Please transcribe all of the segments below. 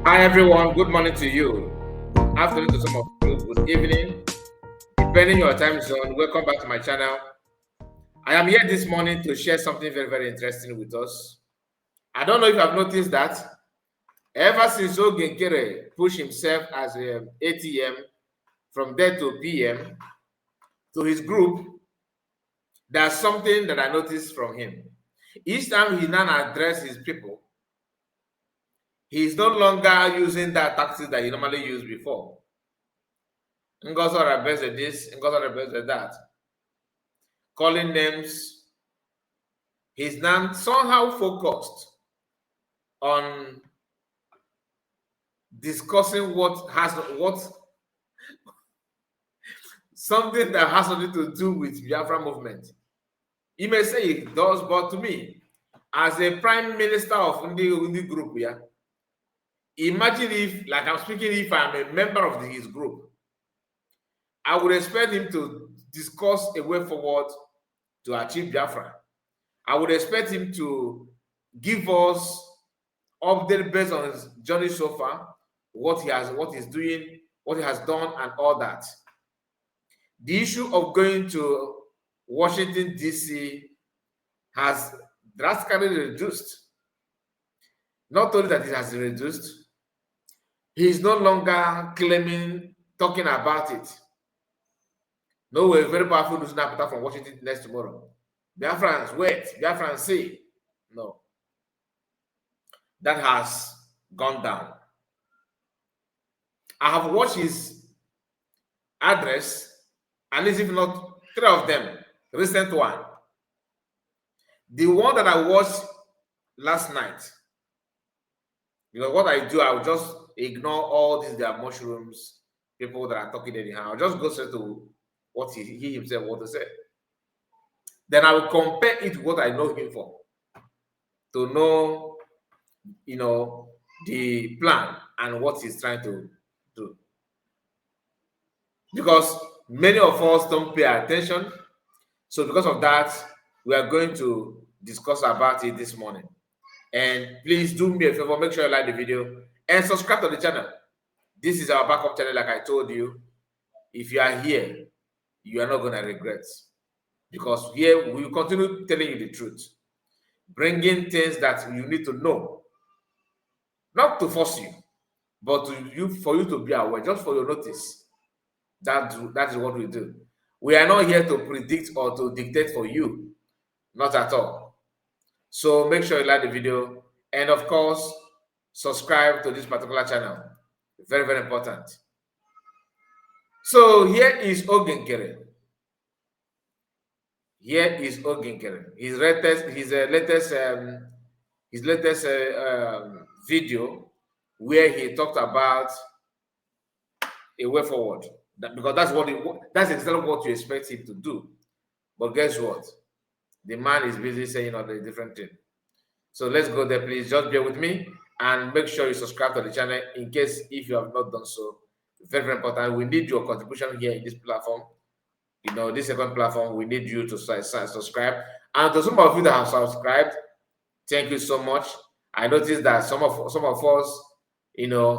Hi everyone, good morning to you. Good afternoon to some of you, good evening. Depending your time zone, welcome back to my channel. I am here this morning to share something very, very interesting with us. I don't know if I've noticed that ever since Nkere pushed himself as a ATM from there to PM to his group, there's something that I noticed from him. Each time he now addresses his people, he's no longer using that tactics that he normally used before. Ngozo represents this, Ngozo represents that. Calling names. He's now somehow focused on discussing what something that has something to do with Biafra movement. He may say it does, but to me, as a prime minister of Undi group, yeah, imagine if, like I'm speaking, if I'm a member of his group, I would expect him to discuss a way forward to achieve Biafra. I would expect him to give us update based on his journey so far, what he's doing, what he has done, and all that. The issue of going to Washington, D.C. has drastically reduced. Not only that it has reduced, he's no longer talking about it. No, we're very powerful news now from Washington next tomorrow. Biafrans, wait, Biafrans, see. No. That has gone down. I have watched his address, at least if not three of them, recent one. The one that I watched last night, because what I do, I will just ignore all these their mushrooms, people that are talking anyhow. I'll just go straight to what he himself want to say. Then I will compare it to what I know him for, to know, the plan and what he's trying to do. Because many of us don't pay attention. So because of that, we are going to discuss about it this morning. And please do me a favor, make sure you like the video and subscribe to the channel. This is our backup channel, like I told you. If you are here, you are not going to regret. Because here we will continue telling you the truth. Bringing things that you need to know. Not to force you, but for you to be aware, just for your notice. That is what we do. We are not here to predict or to dictate for you. Not at all. So make sure you like the video and of course subscribe to this particular channel. Very, very important. So here is Nkere. Here is Nkere. His latest video where he talked about a way forward. Because that's exactly what you expect him to do. But guess what? The man is busy saying all the different thing. So let's go there, please. Just bear with me and make sure you subscribe to the channel in case if you have not done so. Very, very important. We need your contribution here in this platform. This second platform, we need you to subscribe. And to some of you that have subscribed, thank you so much. I noticed that some of us,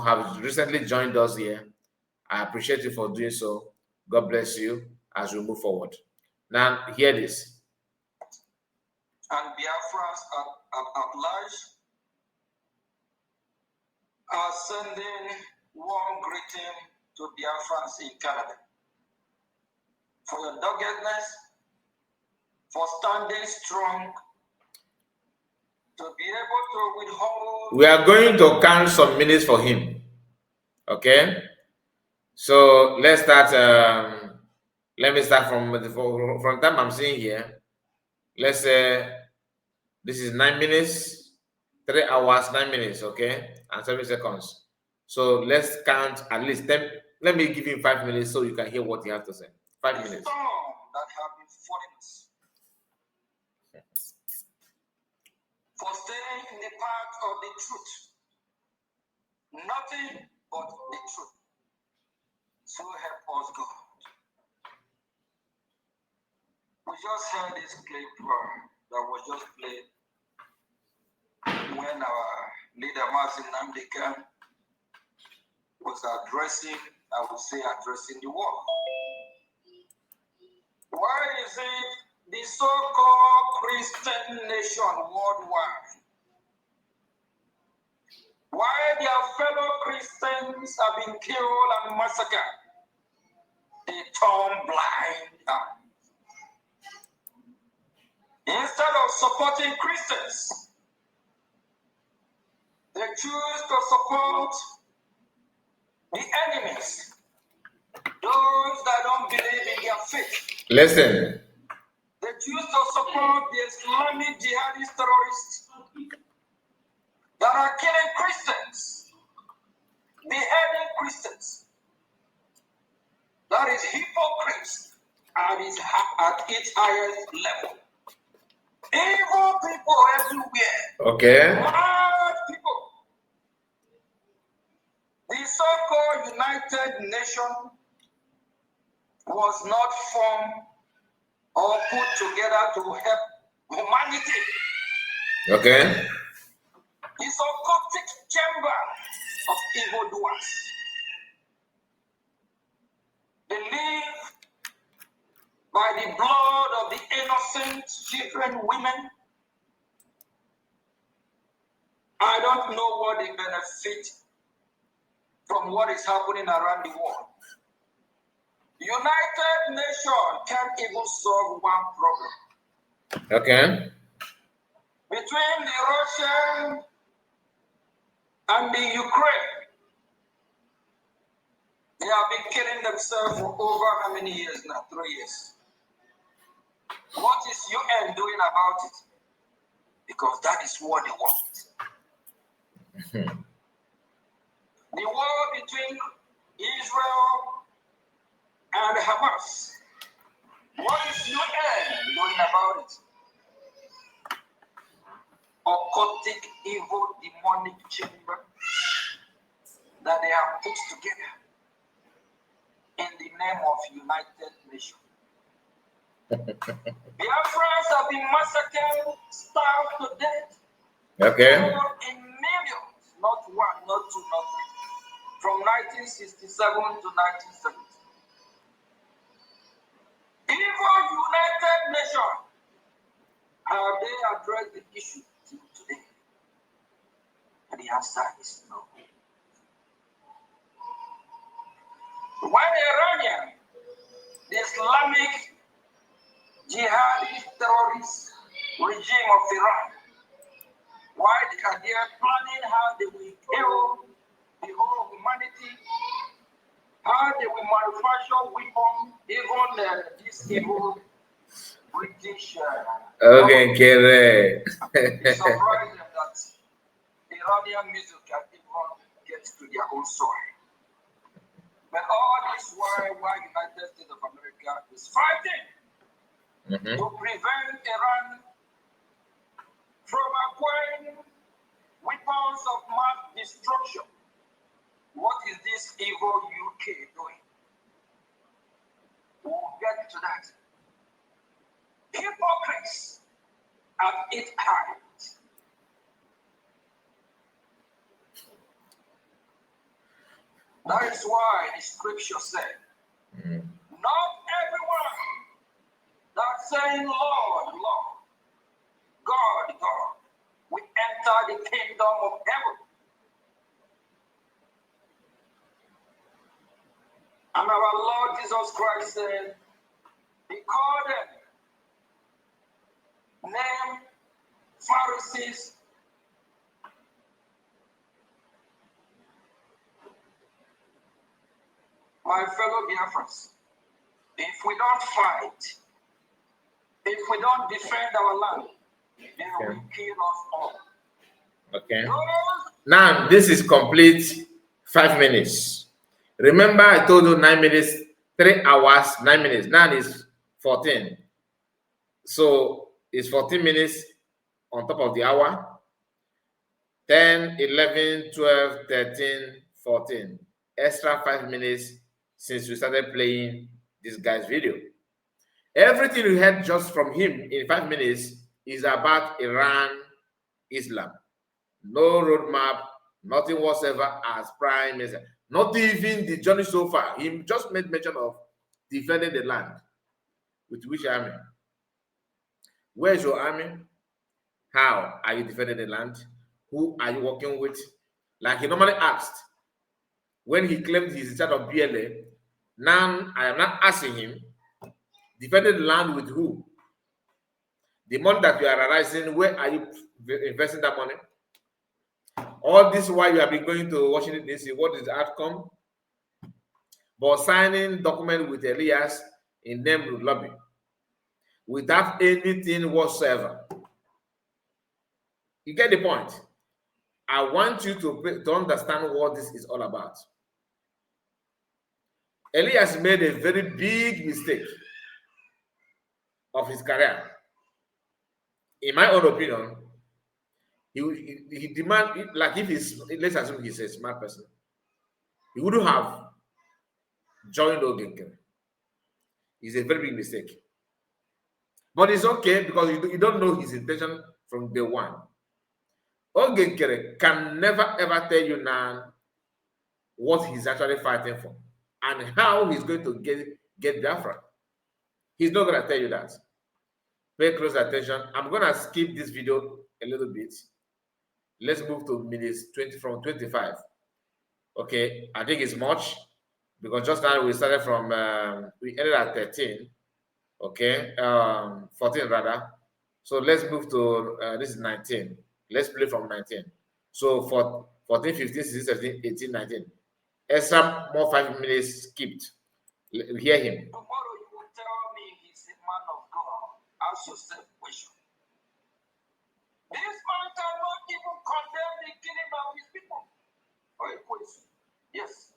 have recently joined us here. I appreciate you for doing so. God bless you as we move forward. Now, hear this. And Biafrans at large are sending warm greeting to Biafrans in Canada for your doggedness, for standing strong, to be able to withhold. We are going to count some minutes for him. Okay? So let's start. Let me start from the time I'm seeing here. Let's say this is 9 minutes, 3 hours, 9 minutes, okay, and 7 seconds. So let's count at least 10. Let me give him 5 minutes so you can hear what he has to say. 5 minutes. That have been falling us for staying in the path of the truth. Nothing but the truth. So help us God. We just heard this clip that was just played when our leader Martin Namdeka was addressing, I would say, addressing the world. Why is it the so-called Christian nation worldwide, why their fellow Christians have been killed and massacred, they turn blind eye? Instead of supporting Christians, they choose to support the enemies, those that don't believe in their faith. Listen. They choose to support the Islamic jihadist terrorists that are killing Christians, beheading Christians. That is hypocrisy at its highest level. Evil people everywhere. Okay. Mad people. The so-called United Nations was not formed or put together to help humanity. Okay. It's a occultic chamber of evildoers. They live by the blood of the innocent children, women. I don't know what they benefit from what is happening around the world. United Nations can't even solve one problem. Okay. Between the Russian and the Ukraine, they have been killing themselves for over how many years now? 3 years. What is UN doing about it? Because that is what they want. The war between Israel and Hamas. What is UN doing about it? Occultic, evil, demonic chamber that they have put together in the name of United Nations. Biafrans have been massacred, starved to death. Okay. In millions, not one, not two, not three. From 1967 to 1970. Even United Nations, have they addressed the issue till today? And the answer is no. When the Iranian, the Islamic jihadist terrorist regime of Iran, why they are there planning how they will kill the whole humanity, how they will manufacture weapons, even this evil British. Okay, Nkere. It's surprising that Iranian music can even get to their own soil. But all this while United States of America is fighting to prevent Iran from acquiring weapons of mass destruction. What is this evil UK doing? We'll get to that. Hypocrites at its height. That is why the scripture said, not everyone that's saying, Lord, Lord, God, God, will enter the kingdom of heaven. And our Lord Jesus Christ said, he called them, named Pharisees, my fellow Biafrans, if we don't fight, if we don't defend our land, they will kill us all. Okay. Now, this is complete 5 minutes. Remember, I told you 9 minutes, 3 hours, 9 minutes. Now it's 14. So it's 14 minutes on top of the hour. 10, 11, 12, 13, 14. Extra 5 minutes since we started playing this guy's video. Everything we heard just from him in 5 minutes is about Iran, Islam. No roadmap, nothing whatsoever as prime minister. Not even the journey so far. He just made mention of defending the land. With which army? Where's your army? How are you defending the land? Who are you working with? Like he normally asked when he claimed he's in charge of BLA. Now I am not asking him, defending the land with who? The money that you are arising, where are you investing that money? All this while you have been going to Washington DC, what is the outcome? But signing document with Elias in name lobby without anything whatsoever. You get the point? I want you to understand what this is all about. Elias made a very big mistake of his career. In my own opinion, he demanded, like if he's, let's assume he's a smart person, he wouldn't have joined Nkere. It's a very big mistake. But it's okay because you don't know his intention from day one. Nkere can never ever tell you now what he's actually fighting for and how he's going to get Biafra. He's not going to tell you that. Pay close attention. I'm going to skip this video a little bit. Let's move to minutes 20 from 25. Okay, I think it's much because just now we started from, we ended at 13. Okay, 14 rather. So let's move to, this is 19. Let's play from 19. So for 14, 15, 16, 17, 18, 19. Extra more 5 minutes skipped. Hear him. Tomorrow you will tell me he's a man of God. Ask yourself question. This man cannot even condemn the killing of his people. Or a question. Yes.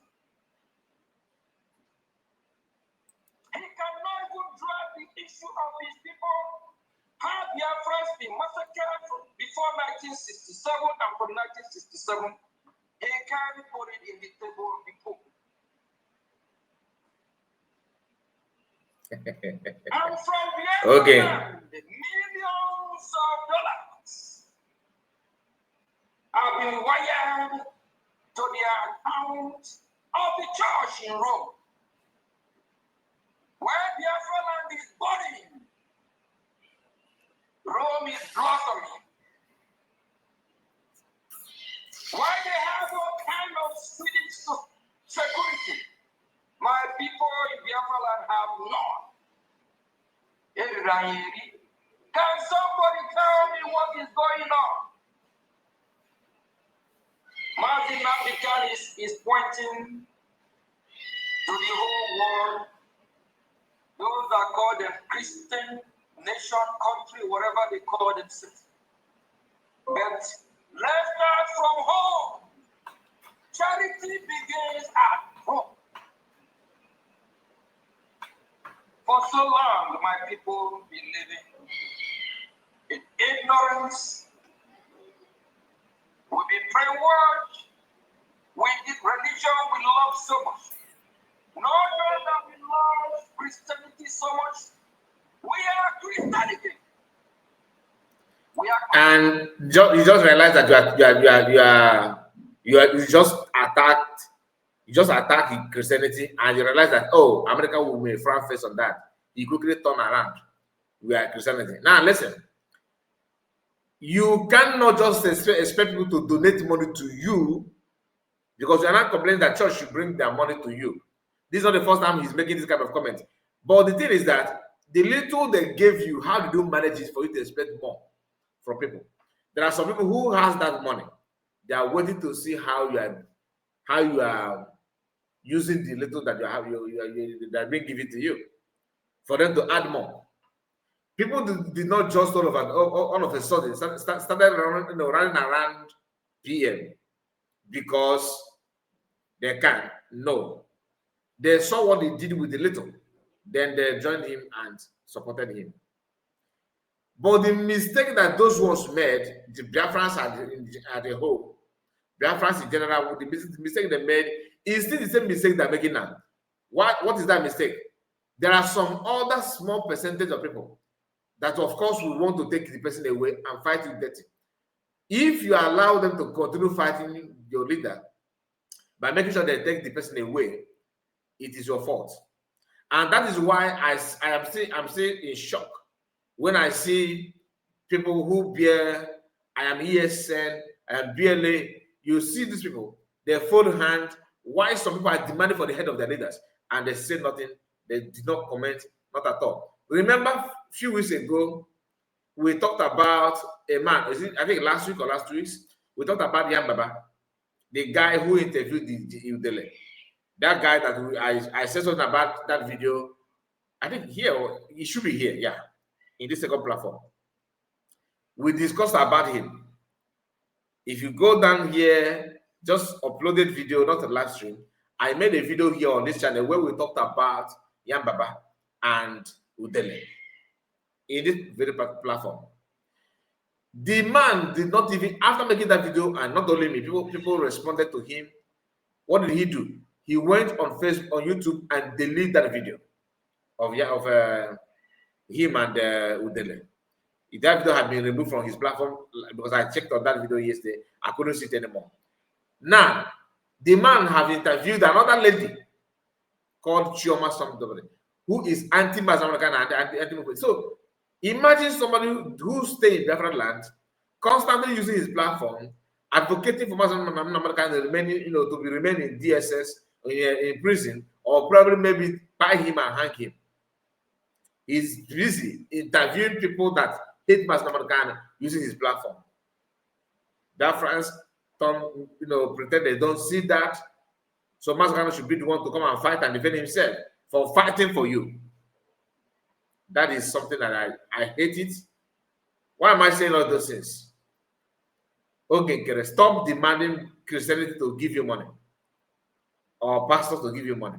He cannot even drag the issue of his people. How Biafrans been massacred before 1967 and from 1967. He can't put it in the table of people. And from Biafra, Okay. the millions of dollars have been wired to the account of the church in Rome, where Biafra land is budding. Rome is blossoming. Why they have all kind of Swedish security? My people in Biafra land have none. Can somebody tell me what is going on? Martin African is pointing to the whole world. Those that call them Christian nation, country, whatever they call themselves. But let's start from home. Charity begins at home. For so long, my people been living in ignorance. We've been brainwashed with the religion we love so much. Not only that we love Christianity so much, we are Christianity. We are. And you just realize that you just attacked. You just attack Christianity, and you realize that, oh, America will make a front face on that. You quickly turn around. We are Christianity. Now, listen. You cannot just expect people to donate money to you because you are not complaining that church should bring their money to you. This is not the first time he's making this kind of comment. But the thing is that the little they gave you, how did you manage it for you to expect more from people? There are some people who has that money. They are waiting to see how you are using the little that you have, that being given to you, for them to add more. People did not just all of a sudden started running around PM because they can. No, they saw what he did with the little, then they joined him and supported him. But the mistake that those ones made, the Biafrans at the whole, Biafrans in general, the mistake they made is still the same mistake they're making now. What is that mistake? There are some other small percentage of people that, of course, will want to take the person away and fight you dirty. If you allow them to continue fighting your leader by making sure they take the person away, it is your fault. And that is why I'm still in shock when I see people who bear I am ESN, I am BLA. You see these people, they fold hand. Why some people are demanding for the head of their leaders and they say nothing, they did not comment, not at all. Remember a few weeks ago, we talked about a man, I think last week or last 2 weeks, we talked about Yam Baba, the guy who interviewed the Udele. That guy that I said something about that video, I think here, it should be here, yeah, in this second platform. We discussed about him. If you go down here, just uploaded video, not a live stream. I made a video here on this channel where we talked about Yam Baba and Udele in this very platform. The man did not even, after making that video, and not only me, people responded to him. What did he do? He went on Facebook, on YouTube, and deleted that video of him and Udele. That video had been removed from his platform because I checked on that video yesterday. I couldn't see it anymore. Now, the man have interviewed another lady called Chioma somebody who is anti-Mazamanakan and anti-movement. So imagine somebody who stay in Biafran land, constantly using his platform, advocating for Mazamanakan to be remain in DSS in prison, or probably maybe buy him and hang him. He's busy interviewing people that hate Mazamanakan using his platform. That France pretend they don't see that. So Mazamanakan should be the one to come and fight and defend himself for fighting for you. That is something that I hate it. Why am I saying all those things? Okay, Nkere, stop demanding Christianity to give you money or pastors to give you money.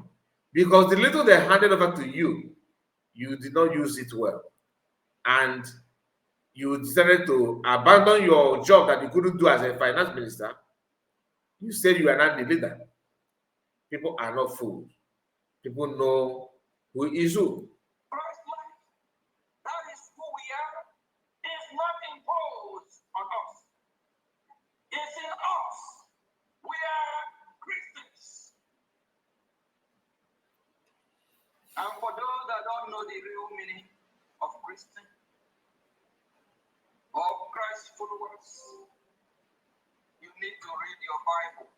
Because the little they handed over to you, you did not use it well. And you decided to abandon your job that you couldn't do as a finance minister. You said you are not the leader. People are not fools. People know who is who. That is who we are. It's not imposed on us. It's in us. We are Christians. And for those that don't know the real meaning of Christian, of Christ followers, you need to read your Bible.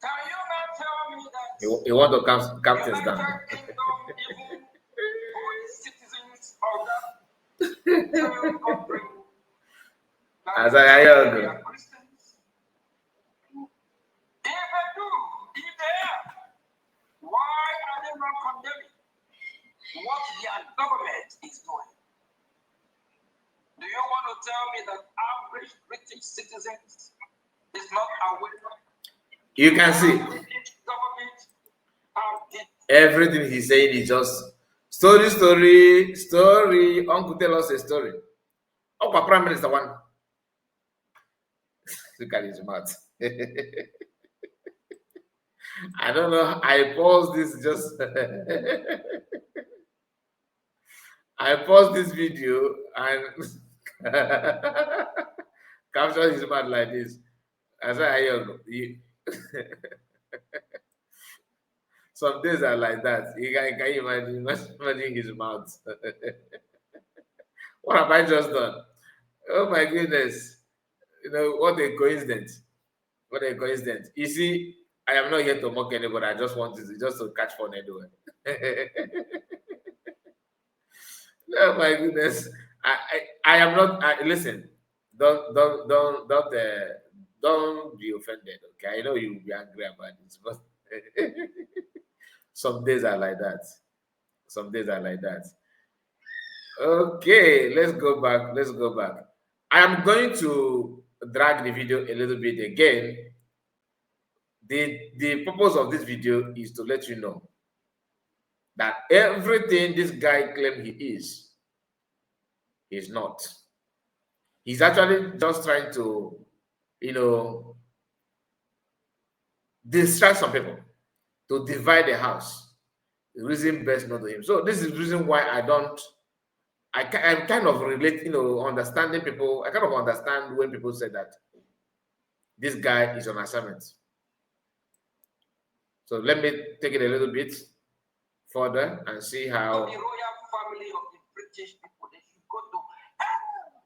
Can you not tell me that You want to calm things down? Even for the citizens of that country, As I heard. they are Christians? If they do, if they are, why are they not condemning what their government is doing? Do you want to tell me that average British citizens is not aware? You can see everything he's saying is just story. Uncle tell us a story. Oh, Prime Minister one. Look at his mouth. I don't know. I paused this just. I paused this video and captured his mouth like this. As I some days are like that. You can you imagine his mouth. What have I just done? Oh my goodness. What a coincidence. What a coincidence. You see, I am not here to mock anybody. I just want to catch fun anyway. Oh my goodness. I am not listen, don't be offended, okay? I know you will be angry about this, but some days are like that. Some days are like that. Okay, let's go back. I am going to drag the video a little bit again. The purpose of this video is to let you know that everything this guy claims he is, he's not. He's actually just trying to, distract some people, to divide the house. The reason best known to him. So this is the reason why I'm kind of relate, understanding people. I kind of understand when people say that this guy is on assignment. So let me take it a little bit further and see how. The royal family of the British people, they should go to hell.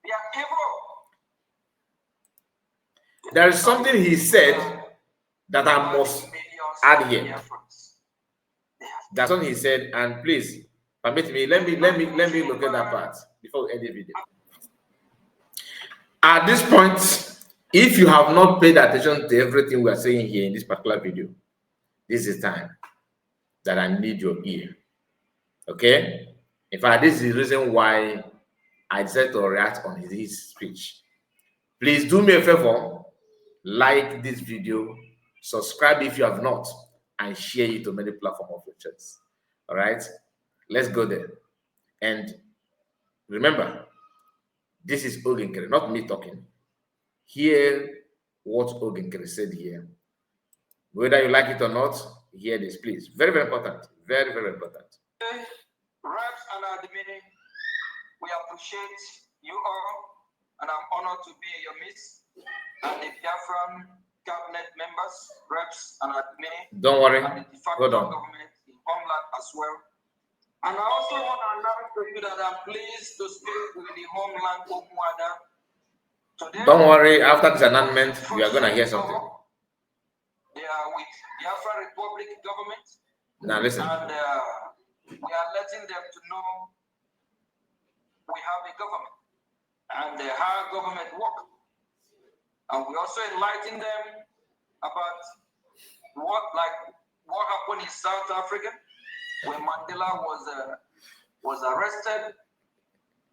They are evil. There is something he said that I must add here. That's what he said, and please permit me. Let me look at that part before we end the video. At this point, if you have not paid attention to everything we are saying here in this particular video, this is the time that I need your ear. Okay? In fact, this is the reason why I decided to react on his speech. Please do me a favor, like this video, subscribe if you have not, and share it to many platforms of your choice. All right? Let's go there. And remember, this is Nkere, not me talking. Hear what Nkere said here. Whether you like it or not, hear this, please. Very, very important. Very, very important. Reps and admin, we appreciate you all, and I'm honored to be in your midst. And the Biafran cabinet members, reps and admin. Don't worry. And the de facto government in homeland as well. And I also want to announce to you that I'm pleased to speak with the homeland Omuada today. Don't worry, after this announcement, you are going to hear something. They are with Biafra Republic government. Now listen. And we are letting them to know we have a government and how government work. And we also enlighten them about what happened in South Africa when Mandela was arrested.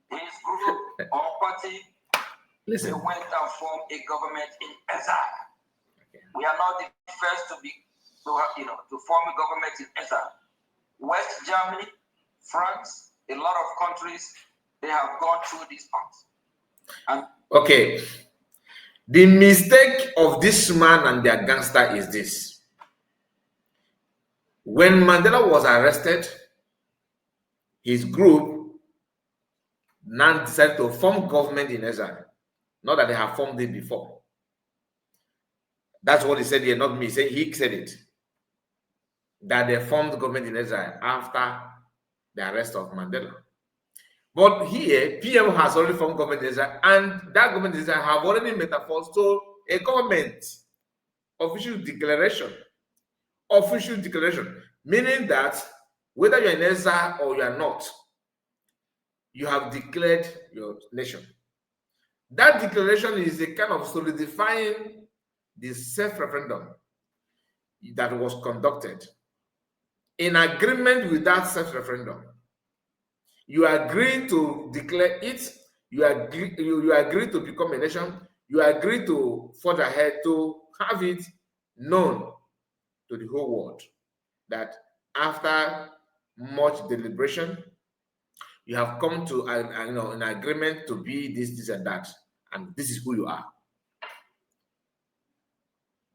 His group or party, listen, they went and formed a government in exile. Okay. We are not the first to form a government in exile. West Germany, France, a lot of countries, they have gone through this path. And okay. The mistake of this man and their gangster is this. When Mandela was arrested, his group now decided to form government in exile. Not that they have formed it before. That's what he said here, not me. He said it. That they formed government in exile after the arrest of Mandela. But here, PM has already formed government in exile, and that government in exile have already metamorphosed to a government official declaration. Official declaration, meaning that whether you're in exile or you are not, you have declared your nation. That declaration is a kind of solidifying the self-referendum that was conducted. In agreement with that self-referendum, you agree to declare it, you agree to become a nation, you agree to forge ahead to have it known to the whole world that after much deliberation, you have come to an agreement to be this and that, and this is who you are.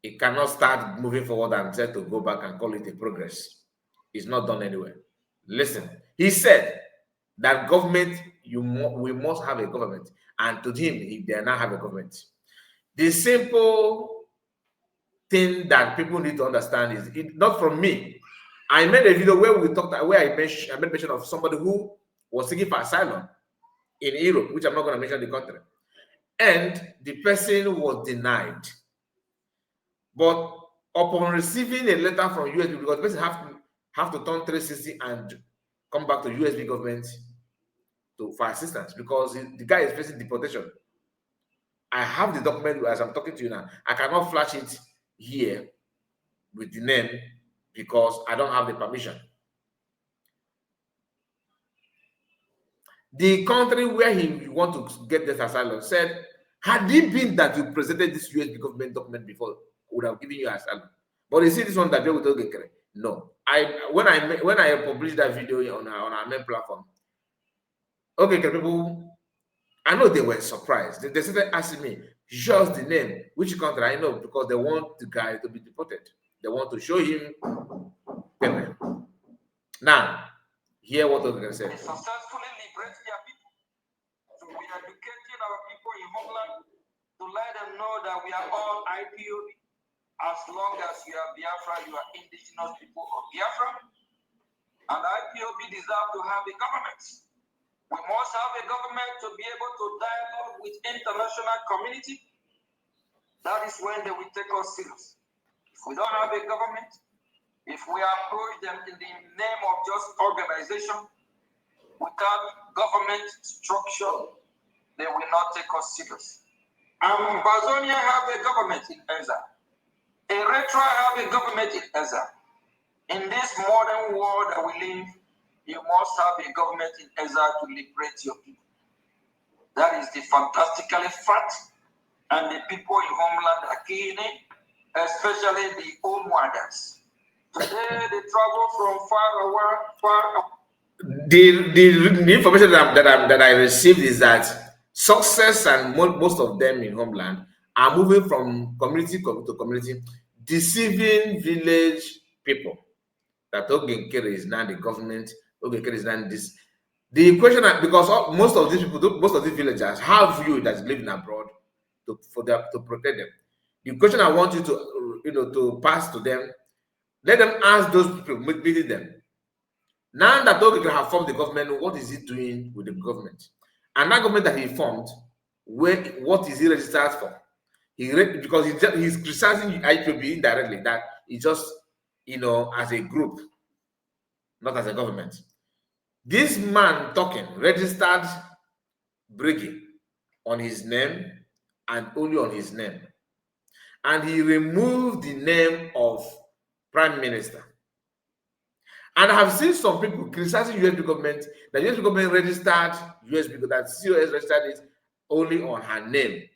It cannot start moving forward and try to go back and call it a progress. It's not done anywhere. Listen, he said that government, we must have a government, and to him, they now have a government. The simple thing that people need to understand is not from me. I made a video where I made mention of somebody who was seeking for asylum in Europe, which I'm not going to mention the country, and the person was denied. But upon receiving a letter from USB, because the person have to turn 360 and come back to USB government for assistance because the guy is facing deportation. I have the document as I'm talking to you now. I cannot flash it here with the name because I don't have the permission. The country where he want to get this asylum said, had it been that you presented this USB government document before, would have given you asylum. But you see this one that we with Nkere. No. When I published that video on our main platform, okay, people, I know they were surprised. They started asking me, just the name, which country. I know, because they want the guy to be deported. They want to show him payment. Now, hear what Nkere said. They successfully liberate their people. So we are educating our people in homeland to let them know that we are all IPOB. As long as you are Biafra, you are indigenous people of Biafra. And IPOB deserve to have a government. We must have a government to be able to dialogue with international community. That is when they will take us serious. If we don't have a government, if we approach them in the name of just organization, without government structure, they will not take us serious. Bazonia have a government in exile. Eritrea have a government in exile. In this modern world that we live, you must have a government in exile to liberate your people. That is the fantastically fact. And the people in homeland are keen, especially the Omuadas. Today they travel from far away. The information that I received is that success and most of them in homeland are moving from community to community, deceiving village people that Nkere is now the government, Nkere is now this. The question, because most of these people, most of these villagers have you that is living abroad to protect them. The question I want you to to pass to them, let them ask those people meeting them. Now that Nkere have formed the government, what is he doing with the government? And that government that he formed, what is he registered for? Because he's criticizing IPOB indirectly, that he just as a group, not as a government. This man talking registered Briggy on his name and only on his name. And he removed the name of Prime Minister. And I have seen some people criticizing USB government, that USB government registered USB, that COS registered it only on her name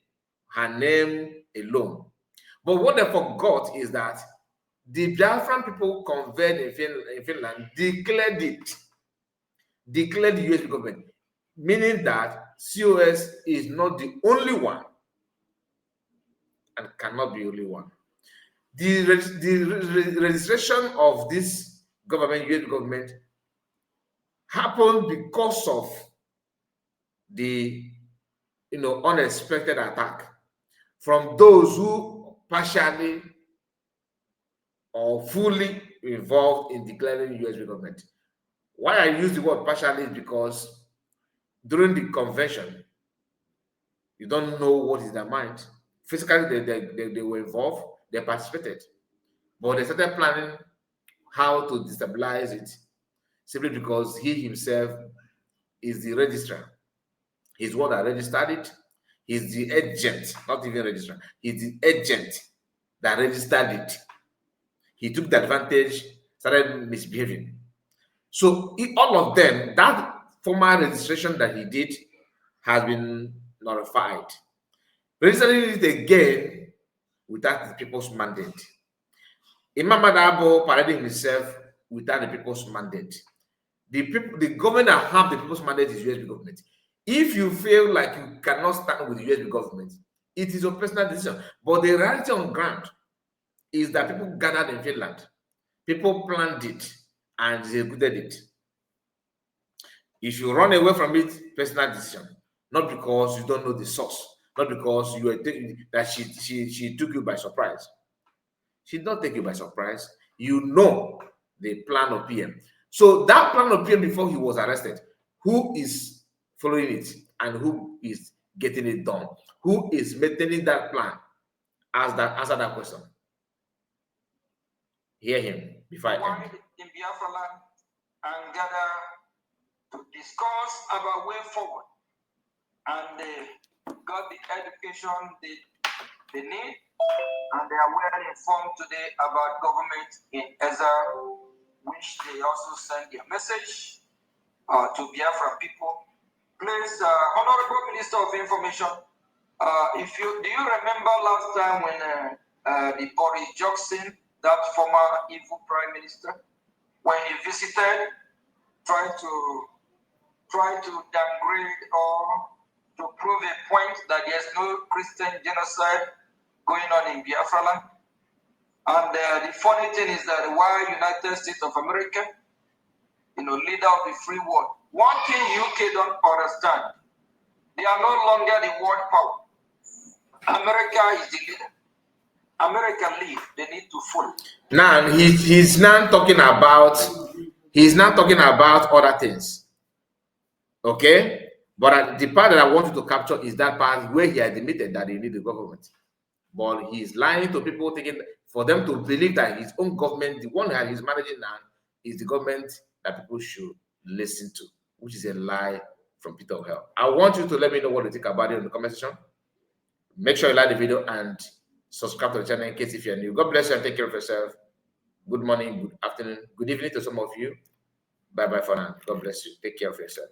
alone. But what they forgot is that the Biafran people conveyed in Finland declared the USB government, meaning that COS is not the only one and cannot be only one. The registration of this government, US government, happened because of the unexpected attack from those who partially or fully involved in declaring US government. Why I use the word partially is because during the convention, you don't know what is their mind. Physically, they were involved, they participated, but they started planning how to destabilize it simply because he himself is the registrar. He's one that registered it. He's the agent, not even registrar. He's the agent that registered it. He took the advantage, started misbehaving. So all of them, that formal registration that he did has been nullified. Registering it again without the people's mandate. Imam Adabo parading himself without the people's mandate. The government that have the people's mandate is USB government. If you feel like you cannot stand with the USB government, it is your personal decision. But the reality on ground is that people gathered in Finland, people planned it and executed it. If you run away from it, personal decision, not because you don't know the source, not because you were that she took you by surprise. She did not take you by surprise. You know the plan of PM. So that plan of PM before he was arrested, who is following it and who is getting it done? Who is maintaining that plan? Answer that question. Hear him before I end. In Biafra land and gather to discuss about way forward, and they got the education they need, and they are well informed today about government in exile, which they also send their message to Biafra people. Please, Honorable Minister of Information, do you remember last time when the Boris Johnson, that former evil prime minister, when he visited, trying to downgrade or to prove a point that there's no Christian genocide going on in Biafra land. And the funny thing is that while United States of America, leader of the free world, one thing UK don't understand, they are no longer the world power. America is the leader. American lead, they need to follow. Now he's now talking about other things. Okay? But the part that I want you to capture is that part where he admitted that he need the government. But he's lying to people, thinking for them to believe that his own government, the one that he's managing now, is the government that people should listen to, which is a lie from Peter of Hell. I want you to let me know what you think about it in the comment section. Make sure you like the video and subscribe to the channel in case if you're new. God bless you and take care of yourself. Good morning, good afternoon, good evening to some of you. Bye-bye for now. God bless you. Take care of yourself.